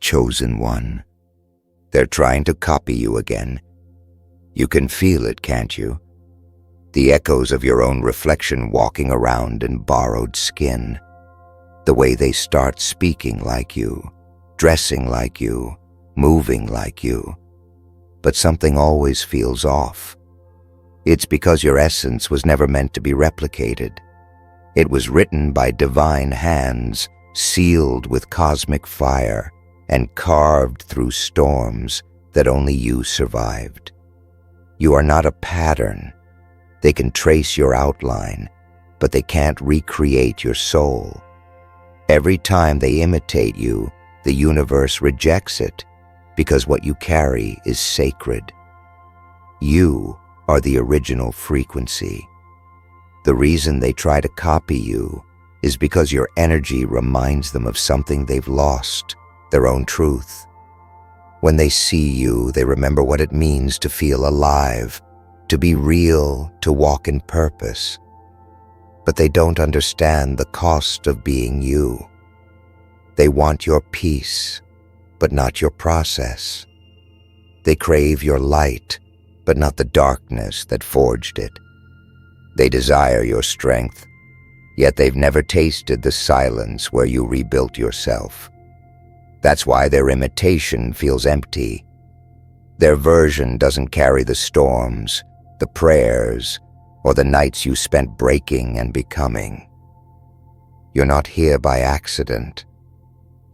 chosen one. They're trying to copy you again. You can feel it, can't you? The echoes of your own reflection walking around in borrowed skin. The way they start speaking like you, dressing like you, moving like you. But something always feels off. It's because your essence was never meant to be replicated. It was written by divine hands, sealed with cosmic fire, and carved through storms that only you survived. You are not a pattern. They can trace your outline, but they can't recreate your soul. Every time they imitate you, the universe rejects it, because what you carry is sacred. You are the original frequency. The reason they try to copy you is because your energy reminds them of something they've lost, their own truth. When they see you, they remember what it means to feel alive, to be real, to walk in purpose. But they don't understand the cost of being you. They want your peace, but not your process. They crave your light, but not the darkness that forged it. They desire your strength, yet they've never tasted the silence where you rebuilt yourself. That's why their imitation feels empty. Their version doesn't carry the storms, the prayers, or the nights you spent breaking and becoming. You're not here by accident.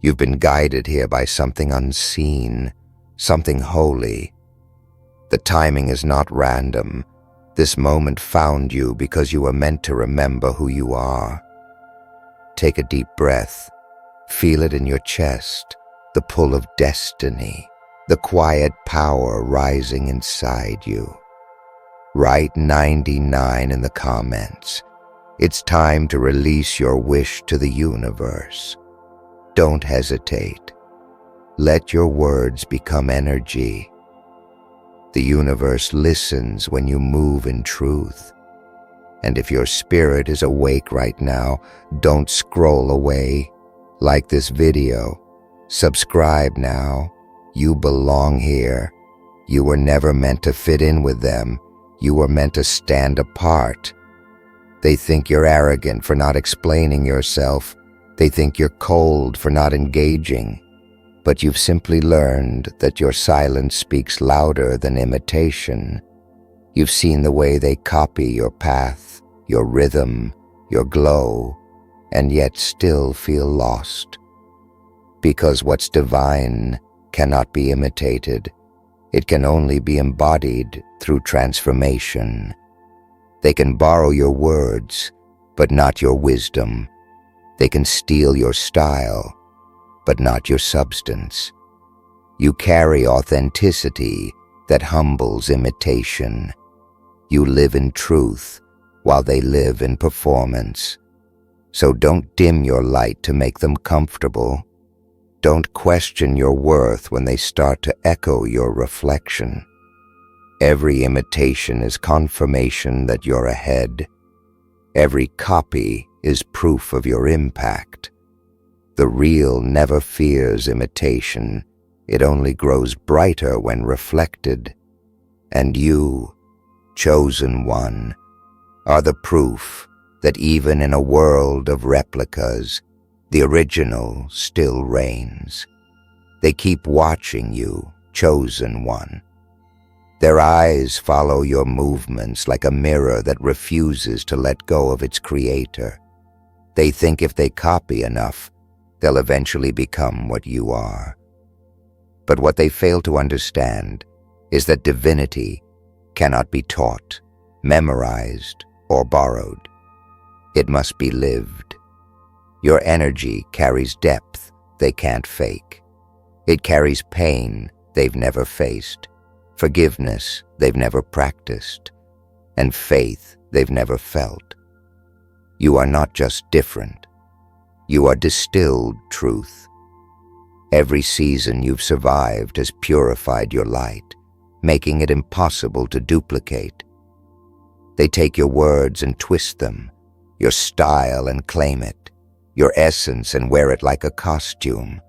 You've been guided here by something unseen, something holy. The timing is not random. This moment found you because you were meant to remember who you are. Take a deep breath. Feel it in your chest, the pull of destiny, the quiet power rising inside you. Write 99 in the comments. It's time to release your wish to the universe. Don't hesitate. Let your words become energy. The universe listens when you move in truth. And if your spirit is awake right now, don't scroll away. Like this video. Subscribe now. You belong here. You were never meant to fit in with them. You were meant to stand apart. They think you're arrogant for not explaining yourself. They think you're cold for not engaging. But you've simply learned that your silence speaks louder than imitation. You've seen the way they copy your path, your rhythm, your glow, and yet still feel lost. Because what's divine cannot be imitated. It can only be embodied through transformation. They can borrow your words, but not your wisdom. They can steal your style, but not your substance. You carry authenticity that humbles imitation. You live in truth while they live in performance. So don't dim your light to make them comfortable. Don't question your worth when they start to echo your reflection. Every imitation is confirmation that you're ahead. Every copy is proof of your impact. The real never fears imitation. It only grows brighter when reflected. And you, chosen one, are the proof that even in a world of replicas, the original still reigns. They keep watching you, chosen one. Their eyes follow your movements like a mirror that refuses to let go of its creator. They think if they copy enough, they'll eventually become what you are. But what they fail to understand is that divinity cannot be taught, memorized, or borrowed. It must be lived. Your energy carries depth they can't fake. It carries pain they've never faced, forgiveness they've never practiced, and faith they've never felt. You are not just different. You are distilled truth. Every season you've survived has purified your light, making it impossible to duplicate. They take your words and twist them, your style and claim it, your essence and wear it like a costume.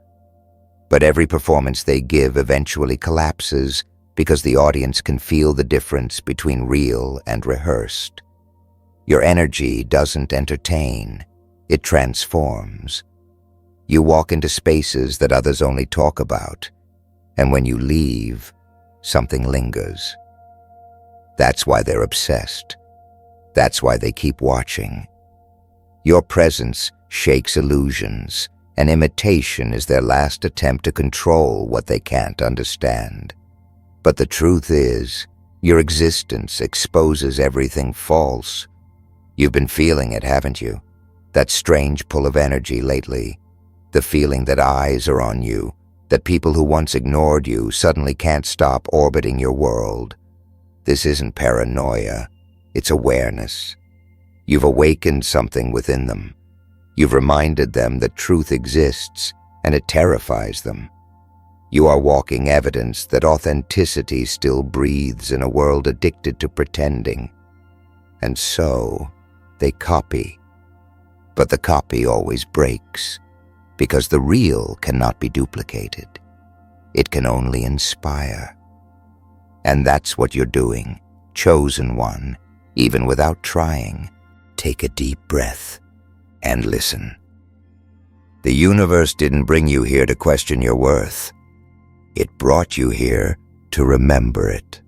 But every performance they give eventually collapses because the audience can feel the difference between real and rehearsed. Your energy doesn't entertain, it transforms. You walk into spaces that others only talk about, and when you leave, something lingers. That's why they're obsessed. That's why they keep watching. Your presence shakes illusions, and imitation is their last attempt to control what they can't understand. But the truth is, your existence exposes everything false. You've been feeling it, haven't you? That strange pull of energy lately. The feeling that eyes are on you, that people who once ignored you suddenly can't stop orbiting your world. This isn't paranoia, it's awareness. You've awakened something within them. You've reminded them that truth exists, and it terrifies them. You are walking evidence that authenticity still breathes in a world addicted to pretending. And so, they copy. But the copy always breaks, because the real cannot be duplicated. It can only inspire. And that's what you're doing, chosen one, even without trying. Take a deep breath and listen. The universe didn't bring you here to question your worth. It brought you here to remember it.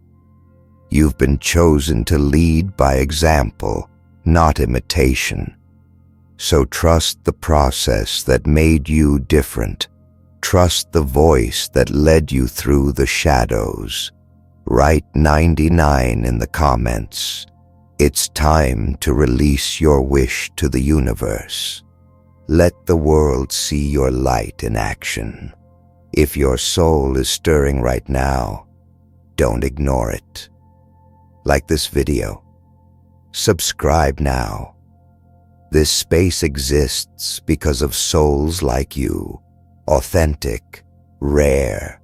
You've been chosen to lead by example, not imitation. So trust the process that made you different. Trust the voice that led you through the shadows. Write 99 in the comments. It's time to release your wish to the universe. Let the world see your light in action. If your soul is stirring right now, don't ignore it. Like this video. Subscribe now. This space exists because of souls like you, authentic, rare,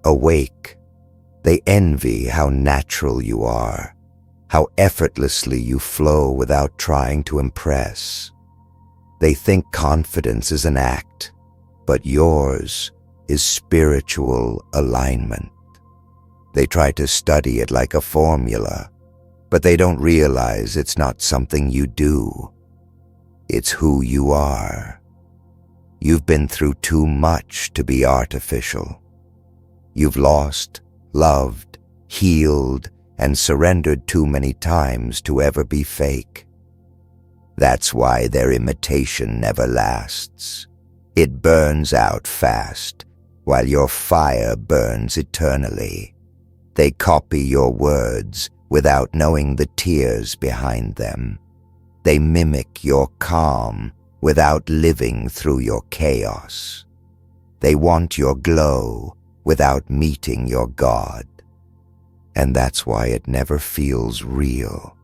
awake. They envy how natural you are, how effortlessly you flow without trying to impress. They think confidence is an act, but yours is spiritual alignment. They try to study it like a formula, but they don't realize it's not something you do. It's who you are. You've been through too much to be artificial. You've lost, loved, healed, and surrendered too many times to ever be fake. That's why their imitation never lasts. It burns out fast, while your fire burns eternally. They copy your words without knowing the tears behind them. They mimic your calm without living through your chaos. They want your glow without meeting your God. And that's why it never feels real.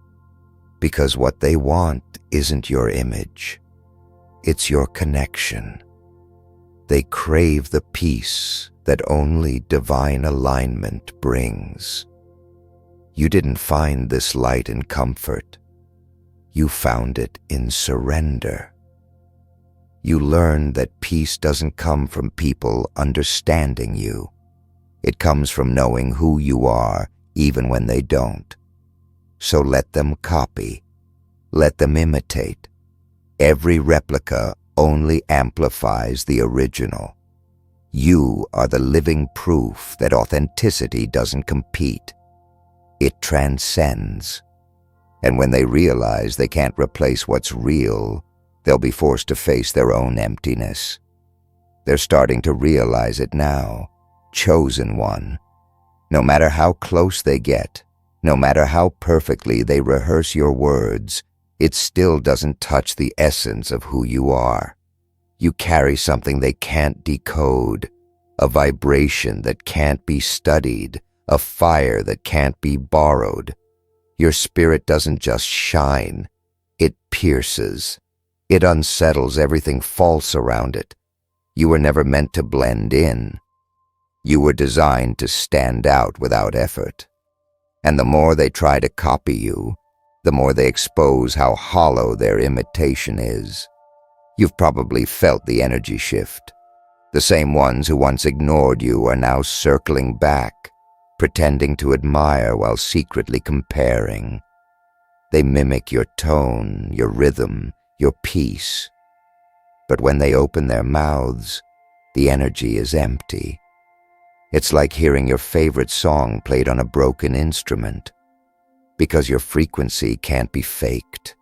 Because what they want isn't your image. It's your connection. They crave the peace that only divine alignment brings. You didn't find this light in comfort. You found it in surrender. You learned that peace doesn't come from people understanding you. It comes from knowing who you are, even when they don't. So let them copy. Let them imitate. Every replica only amplifies the original. You are the living proof that authenticity doesn't compete. It transcends. And when they realize they can't replace what's real, they'll be forced to face their own emptiness. They're starting to realize it now. Chosen one. No matter how close they get, no matter how perfectly they rehearse your words, it still doesn't touch the essence of who you are. You carry something they can't decode, a vibration that can't be studied, a fire that can't be borrowed. Your spirit doesn't just shine, it pierces. It unsettles everything false around it. You were never meant to blend in. You were designed to stand out without effort. And the more they try to copy you, the more they expose how hollow their imitation is. You've probably felt the energy shift, The same ones who once ignored you are now circling back, pretending to admire while secretly comparing. They mimic your tone, your rhythm, your peace. But when they open their mouths, the energy is empty. It's like hearing your favorite song played on a broken instrument. Because your frequency can't be faked.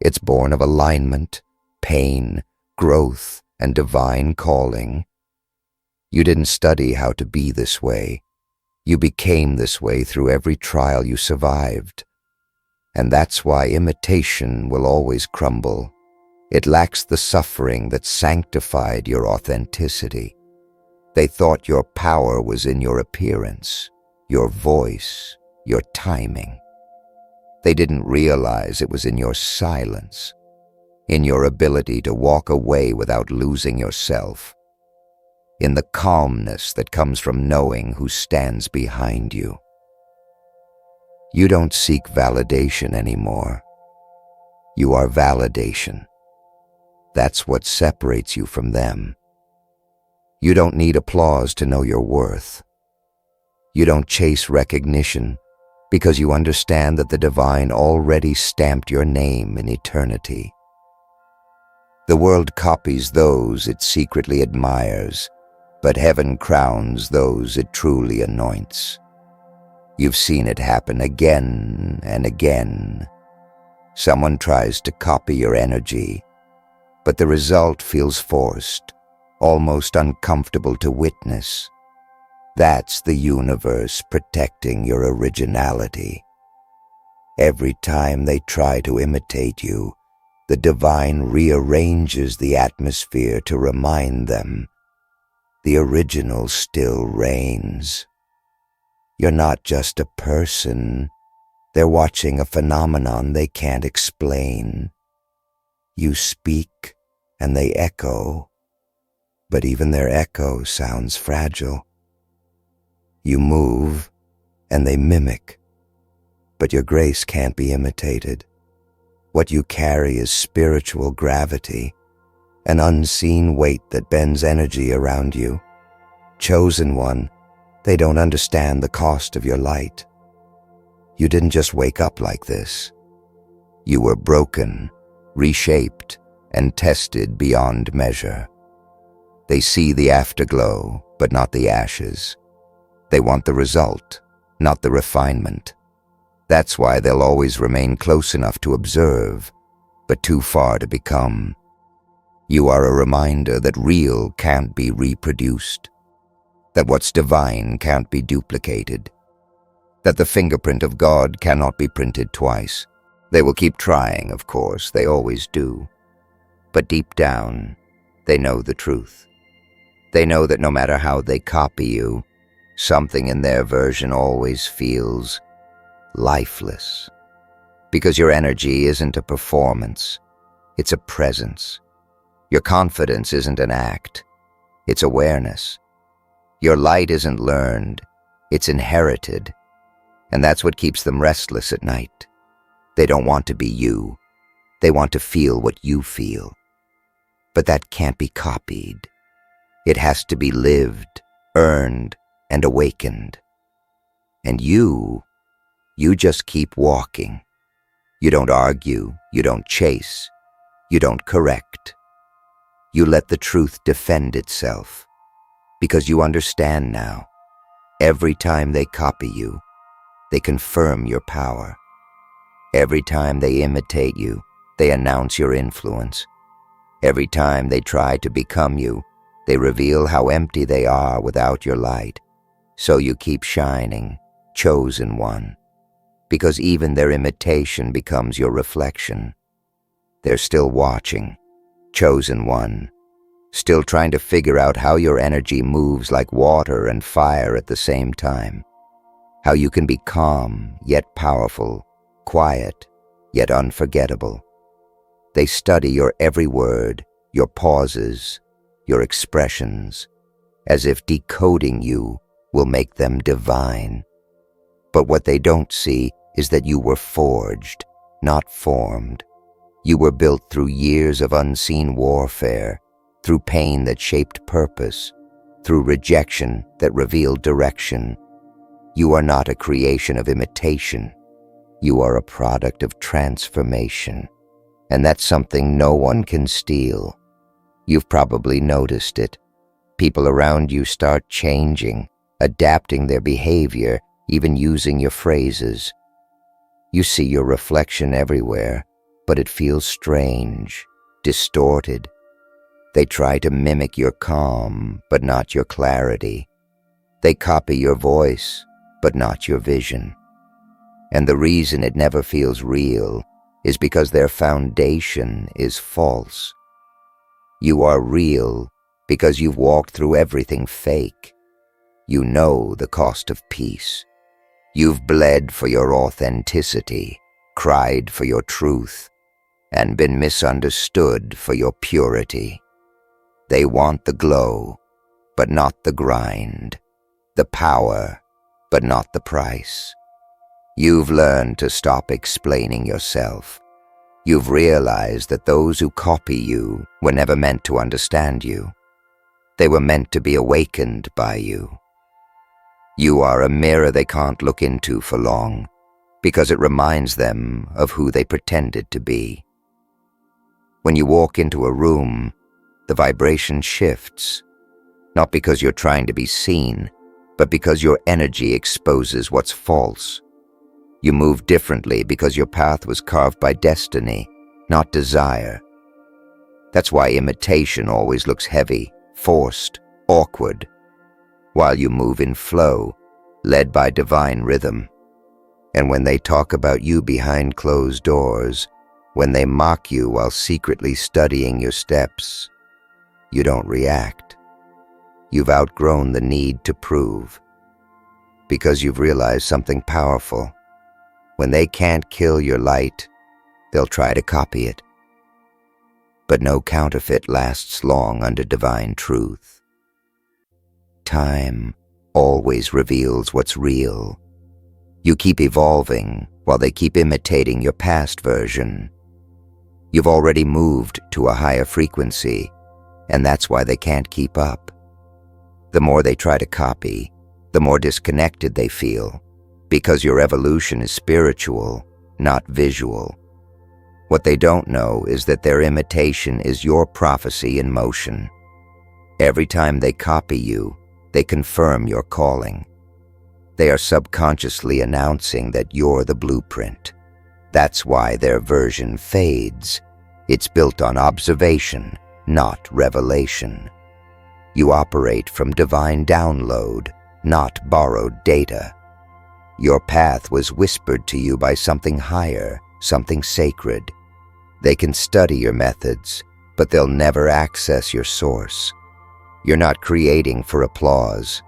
It's born of alignment, pain, growth, and divine calling. You didn't study how to be this way. You became this way through every trial you survived. And that's why imitation will always crumble. It lacks the suffering that sanctified your authenticity. They thought your power was in your appearance, your voice, your timing. They didn't realize it was in your silence, in your ability to walk away without losing yourself, in the calmness that comes from knowing who stands behind you. You don't seek validation anymore. You are validation. That's what separates you from them. You don't need applause to know your worth. You don't chase recognition because you understand that the divine already stamped your name in eternity. The world copies those it secretly admires, but heaven crowns those it truly anoints. You've seen it happen again and again. Someone tries to copy your energy, but the result feels forced, almost uncomfortable to witness. That's the universe protecting your originality. Every time they try to imitate you, the divine rearranges the atmosphere to remind them the original still reigns. You're not just a person. They're watching a phenomenon they can't explain. You speak and they echo, but even their echo sounds fragile. You move and they mimic, but your grace can't be imitated. What you carry is spiritual gravity, an unseen weight that bends energy around you. Chosen one, they don't understand the cost of your light. You didn't just wake up like this. You were broken, reshaped, and tested beyond measure. They see the afterglow, but not the ashes. They want the result, not the refinement. That's why they'll always remain close enough to observe, but too far to become. You are a reminder that real can't be reproduced, that what's divine can't be duplicated, that the fingerprint of God cannot be printed twice. They will keep trying, of course, they always do. But deep down, they know the truth. They know that no matter how they copy you, something in their version always feels lifeless. Because your energy isn't a performance, it's a presence. Your confidence isn't an act, it's awareness. Your light isn't learned, it's inherited. And that's what keeps them restless at night. They don't want to be you. They want to feel what you feel. But that can't be copied. It has to be lived, earned, and awakened. And you just keep walking. You don't argue, you don't chase, you don't correct. You let the truth defend itself, because you understand now, every time they copy you, they confirm your power. Every time they imitate you, they announce your influence. Every time they try to become you, they reveal how empty they are without your light. So you keep shining, chosen one, because even their imitation becomes your reflection. They're still watching, chosen one, still trying to figure out how your energy moves like water and fire at the same time, how you can be calm yet powerful, quiet yet unforgettable. They study your every word, your pauses, your expressions, as if decoding you will make them divine. But what they don't see is that you were forged, not formed. You were built through years of unseen warfare, through pain that shaped purpose, through rejection that revealed direction. You are not a creation of imitation. You are a product of transformation. And that's something no one can steal. You've probably noticed it. People around you start changing, adapting their behavior, even using your phrases. You see your reflection everywhere, but it feels strange, distorted. They try to mimic your calm, but not your clarity. They copy your voice, but not your vision. And the reason it never feels real is because their foundation is false. You are real because you've walked through everything fake. You know the cost of peace. You've bled for your authenticity, cried for your truth, and been misunderstood for your purity. They want the glow, but not the grind, the power, but not the price. You've learned to stop explaining yourself. You've realized that those who copy you were never meant to understand you. They were meant to be awakened by you. You are a mirror they can't look into for long, because it reminds them of who they pretended to be. When you walk into a room, the vibration shifts, not because you're trying to be seen, but because your energy exposes what's false. You move differently because your path was carved by destiny, not desire. That's why imitation always looks heavy, forced, awkward, while you move in flow, led by divine rhythm. And when they talk about you behind closed doors, when they mock you while secretly studying your steps, you don't react. You've outgrown the need to prove, because you've realized something powerful. When they can't kill your light, they'll try to copy it. But no counterfeit lasts long under divine truth. Time always reveals what's real. You keep evolving while they keep imitating your past version. You've already moved to a higher frequency, and that's why they can't keep up. The more they try to copy, the more disconnected they feel, because your evolution is spiritual, not visual. What they don't know is that their imitation is your prophecy in motion. Every time they copy you, they confirm your calling. They are subconsciously announcing that you're the blueprint. That's why their version fades. It's built on observation, not revelation. You operate from divine download, not borrowed data. Your path was whispered to you by something higher, something sacred. They can study your methods, but they'll never access your source. You're not creating for applause.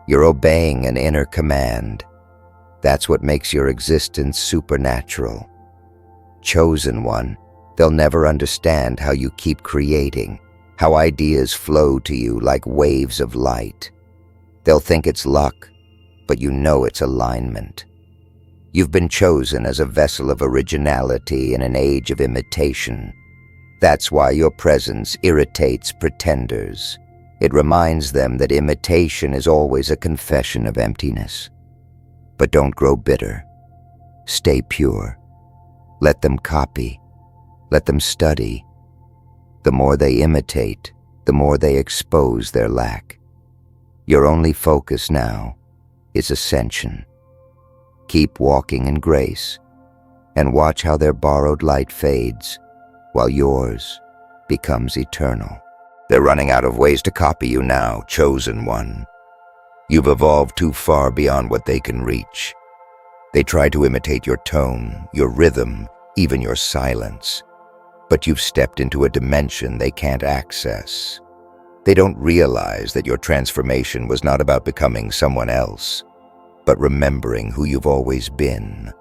You're obeying an inner command. That's what makes your existence supernatural. Chosen one, they'll never understand how you keep creating, how ideas flow to you like waves of light. They'll think it's luck, but you know it's alignment. You've been chosen as a vessel of originality in an age of imitation. That's why your presence irritates pretenders. It reminds them that imitation is always a confession of emptiness. But don't grow bitter. Stay pure. Let them copy. Let them study. The more they imitate, the more they expose their lack. Your only focus now is ascension. Keep walking in grace, and watch how their borrowed light fades, while yours becomes eternal. They're running out of ways to copy you now, chosen one. You've evolved too far beyond what they can reach. They try to imitate your tone, your rhythm, even your silence. But you've stepped into a dimension they can't access. They don't realize that your transformation was not about becoming someone else, but remembering who you've always been.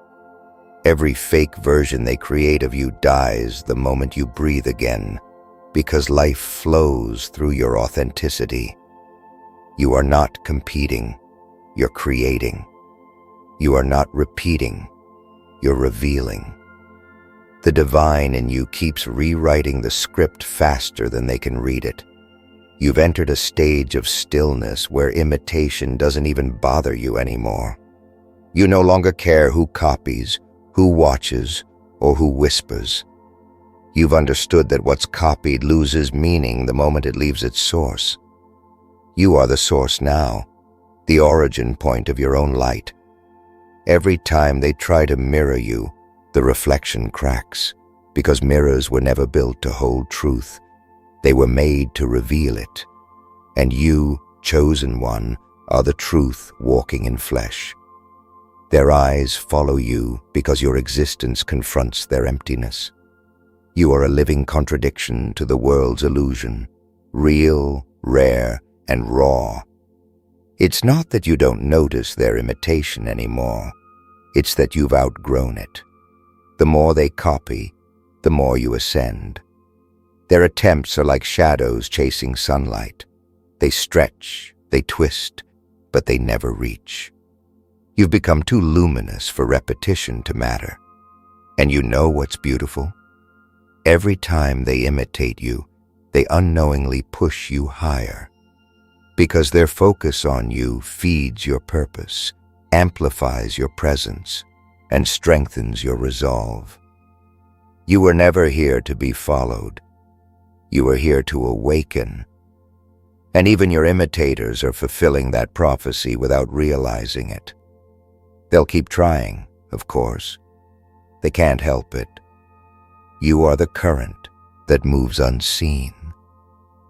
Every fake version they create of you dies the moment you breathe again, because life flows through your authenticity. You are not competing, you're creating. You are not repeating, you're revealing. The divine in you keeps rewriting the script faster than they can read it. You've entered a stage of stillness where imitation doesn't even bother you anymore. You no longer care who copies, who watches, or who whispers. You've understood that what's copied loses meaning the moment it leaves its source. You are the source now, the origin point of your own light. Every time they try to mirror you, the reflection cracks, because mirrors were never built to hold truth. They were made to reveal it. And you, chosen one, are the truth walking in flesh. Their eyes follow you because your existence confronts their emptiness. You are a living contradiction to the world's illusion, real, rare, and raw. It's not that you don't notice their imitation anymore. It's that you've outgrown it. The more they copy, the more you ascend. Their attempts are like shadows chasing sunlight. They stretch, they twist, but they never reach. You've become too luminous for repetition to matter. And you know what's beautiful? Every time they imitate you, they unknowingly push you higher. Because their focus on you feeds your purpose, amplifies your presence, and strengthens your resolve. You were never here to be followed. You were here to awaken. And even your imitators are fulfilling that prophecy without realizing it. They'll keep trying, of course. They can't help it. You are the current that moves unseen.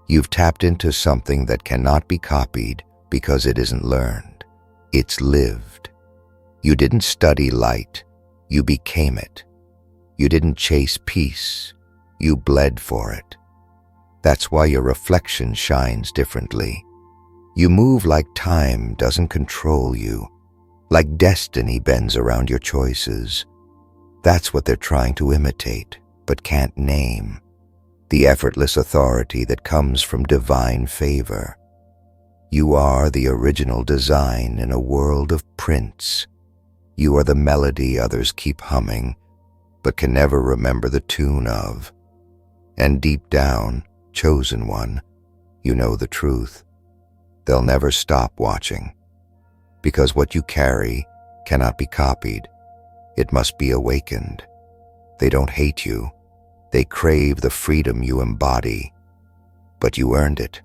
You've tapped into something that cannot be copied because it isn't learned. It's lived. You didn't study light. You became it. You didn't chase peace. You bled for it. That's why your reflection shines differently. You move like time doesn't control you, like destiny bends around your choices. That's what they're trying to imitate, but can't name. The effortless authority that comes from divine favor. You are the original design in a world of prints. You are the melody others keep humming, but can never remember the tune of. And deep down, chosen one, you know the truth. They'll never stop watching, because what you carry cannot be copied. It must be awakened. They don't hate you. They crave the freedom you embody. But you earned it.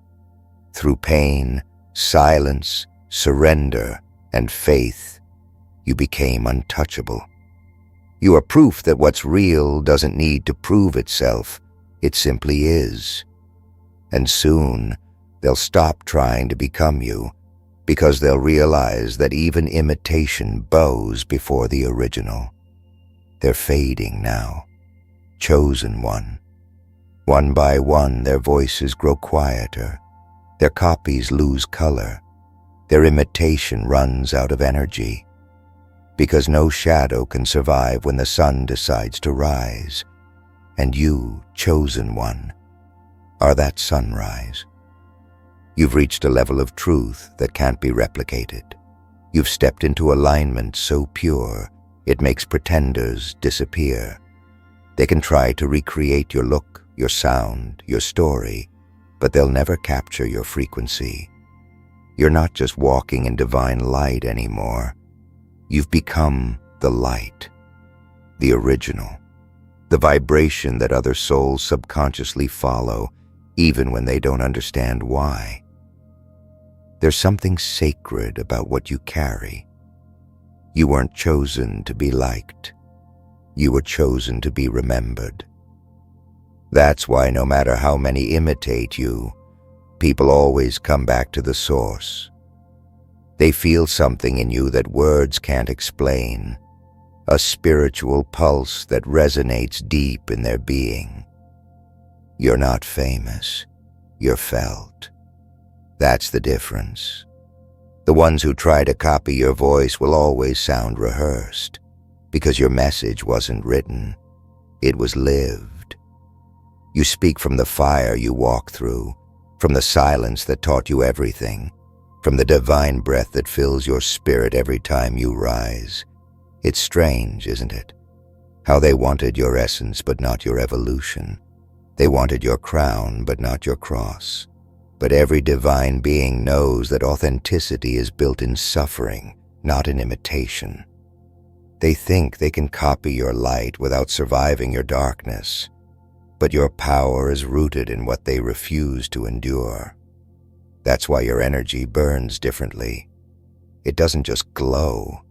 Through pain, silence, surrender, and faith, you became untouchable. You are proof that what's real doesn't need to prove itself. It simply is. And soon, they'll stop trying to become you, because they'll realize that even imitation bows before the original. They're fading now. Chosen one. One by one, their voices grow quieter. Their copies lose color. Their imitation runs out of energy. Because no shadow can survive when the sun decides to rise. And you, chosen one, are that sunrise. You've reached a level of truth that can't be replicated. You've stepped into alignment so pure, it makes pretenders disappear. They can try to recreate your look, your sound, your story, but they'll never capture your frequency. You're not just walking in divine light anymore. You've become the light, the original, the vibration that other souls subconsciously follow, even when they don't understand why. There's something sacred about what you carry. You weren't chosen to be liked. You were chosen to be remembered. That's why no matter how many imitate you, people always come back to the source. They feel something in you that words can't explain, a spiritual pulse that resonates deep in their being. You're not famous, you're felt. That's the difference. The ones who try to copy your voice will always sound rehearsed, because your message wasn't written, it was lived. You speak from the fire you walk through, from the silence that taught you everything, from the divine breath that fills your spirit every time you rise. It's strange, isn't it? How they wanted your essence but not your evolution. They wanted your crown but not your cross. But every divine being knows that authenticity is built in suffering, not in imitation. They think they can copy your light without surviving your darkness, but your power is rooted in what they refuse to endure. That's why your energy burns differently. It doesn't just glow,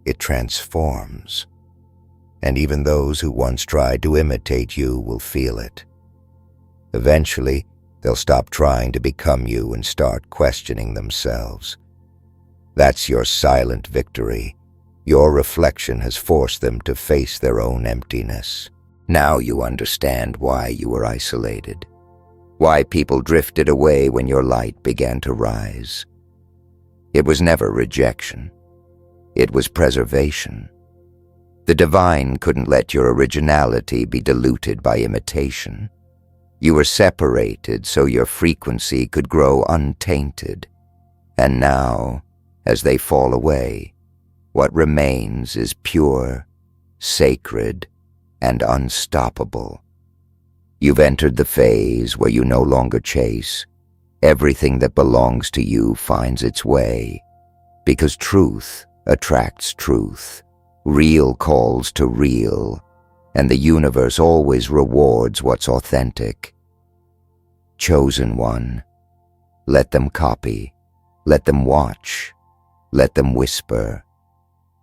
it transforms. And even those who once tried to imitate you will feel it. Eventually, they'll stop trying to become you and start questioning themselves. That's your silent victory. Your reflection has forced them to face their own emptiness. Now you understand why you were isolated, why people drifted away when your light began to rise. It was never rejection. It was preservation. The divine couldn't let your originality be diluted by imitation. You were separated so your frequency could grow untainted. And now, as they fall away, what remains is pure, sacred, and unstoppable. You've entered the phase where you no longer chase. Everything that belongs to you finds its way, because truth attracts truth. Real calls to real, and the universe always rewards what's authentic. Chosen one, let them copy, let them watch, let them whisper.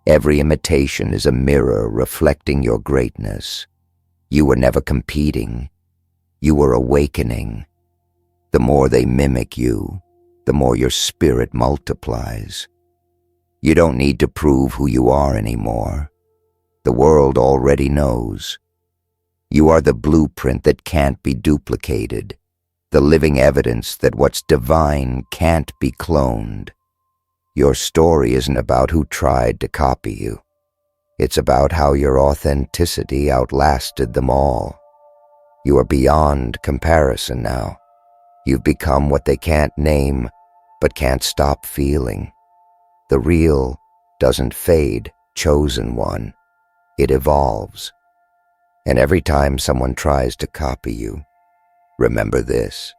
Every imitation is a mirror reflecting your greatness. You were never competing, you were awakening. The more they mimic you, the more your spirit multiplies. You don't need to prove who you are anymore. The world already knows. You are the blueprint that can't be duplicated, the living evidence that what's divine can't be cloned. Your story isn't about who tried to copy you. It's about how your authenticity outlasted them all. You are beyond comparison now. You've become what they can't name, but can't stop feeling. The real doesn't fade, chosen one. It evolves. And every time someone tries to copy you, remember this: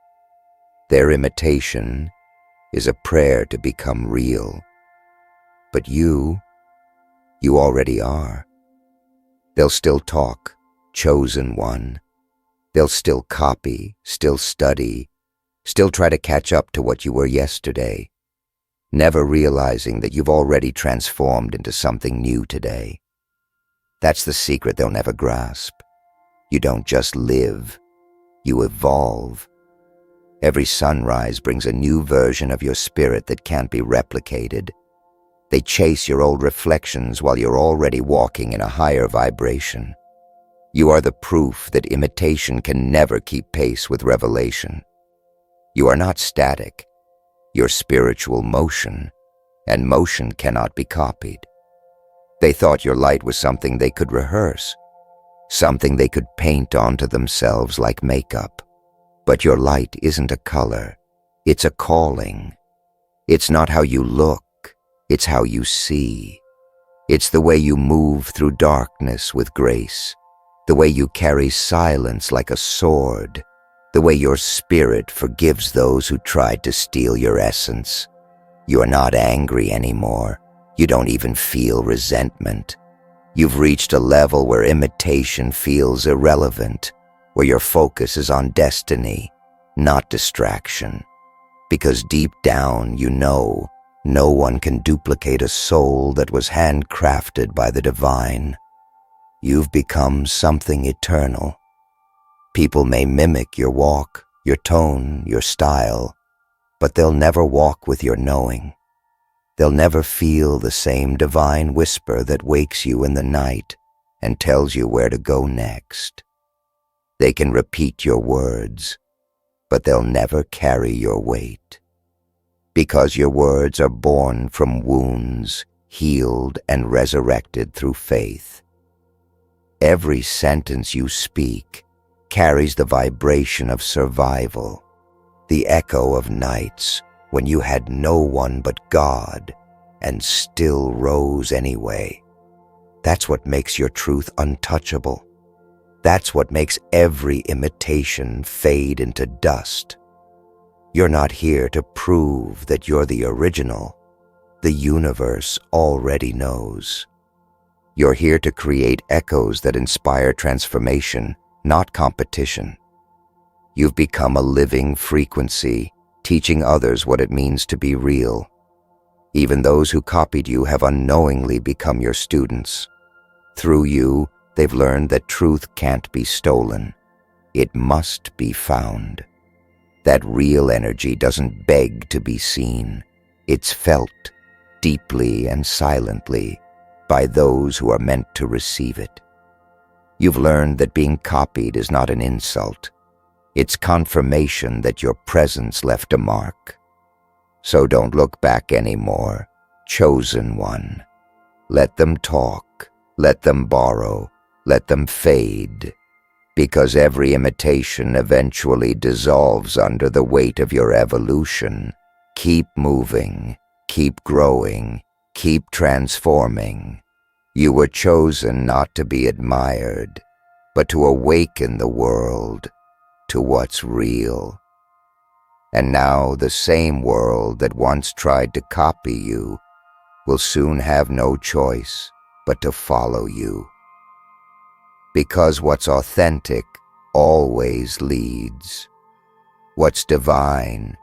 their imitation is a prayer to become real. But you already are. They'll still talk, chosen one. They'll still copy, still study, still try to catch up to what you were yesterday, never realizing that you've already transformed into something new today. That's the secret they'll never grasp. You don't just live, you evolve. Every sunrise brings a new version of your spirit that can't be replicated. They chase your old reflections while you're already walking in a higher vibration. You are the proof that imitation can never keep pace with revelation. You are not static. You're spiritual motion, and motion cannot be copied. They thought your light was something they could rehearse, something they could paint onto themselves like makeup. But your light isn't a color, it's a calling. It's not how you look, it's how you see. It's the way you move through darkness with grace, the way you carry silence like a sword, the way your spirit forgives those who tried to steal your essence. You are not angry anymore. You don't even feel resentment. You've reached a level where imitation feels irrelevant, where your focus is on destiny, not distraction. Because deep down you know no one can duplicate a soul that was handcrafted by the divine. You've become something eternal. People may mimic your walk, your tone, your style, but they'll never walk with your knowing. They'll never feel the same divine whisper that wakes you in the night and tells you where to go next. They can repeat your words, but they'll never carry your weight. Because your words are born from wounds, healed and resurrected through faith. Every sentence you speak carries the vibration of survival, the echo of nights when you had no one but God and still rose anyway. That's what makes your truth untouchable. That's what makes every imitation fade into dust. You're not here to prove that you're the original. The universe already knows. You're here to create echoes that inspire transformation, not competition. You've become a living frequency, teaching others what it means to be real. Even those who copied you have unknowingly become your students. Through you, they've learned that truth can't be stolen. It must be found. That real energy doesn't beg to be seen. It's felt deeply and silently by those who are meant to receive it. You've learned that being copied is not an insult. It's confirmation that your presence left a mark. So don't look back anymore, chosen one. Let them talk, let them borrow, let them fade, because every imitation eventually dissolves under the weight of your evolution. Keep moving, keep growing, keep transforming. You were chosen not to be admired, but to awaken the world to what's real. And now the same world that once tried to copy you will soon have no choice but to follow you. Because what's authentic always leads. What's divine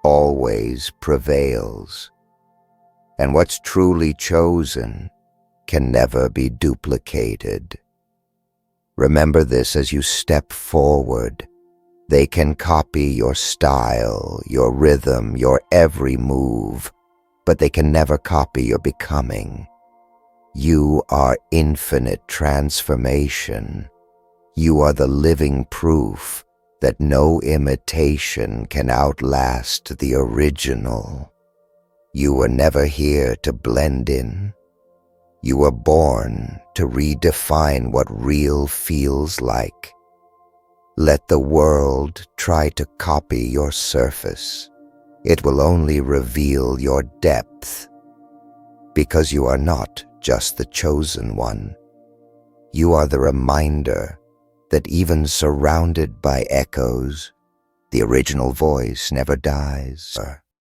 always prevails. And what's truly chosen can never be duplicated. Remember this as you step forward. They can copy your style, your rhythm, your every move, but they can never copy your becoming. You are infinite transformation. You are the living proof that no imitation can outlast the original. You were never here to blend in. You were born to redefine what real feels like. Let the world try to copy your surface. It will only reveal your depth, because you are not just the chosen one. You are the reminder that even surrounded by echoes, the original voice never dies.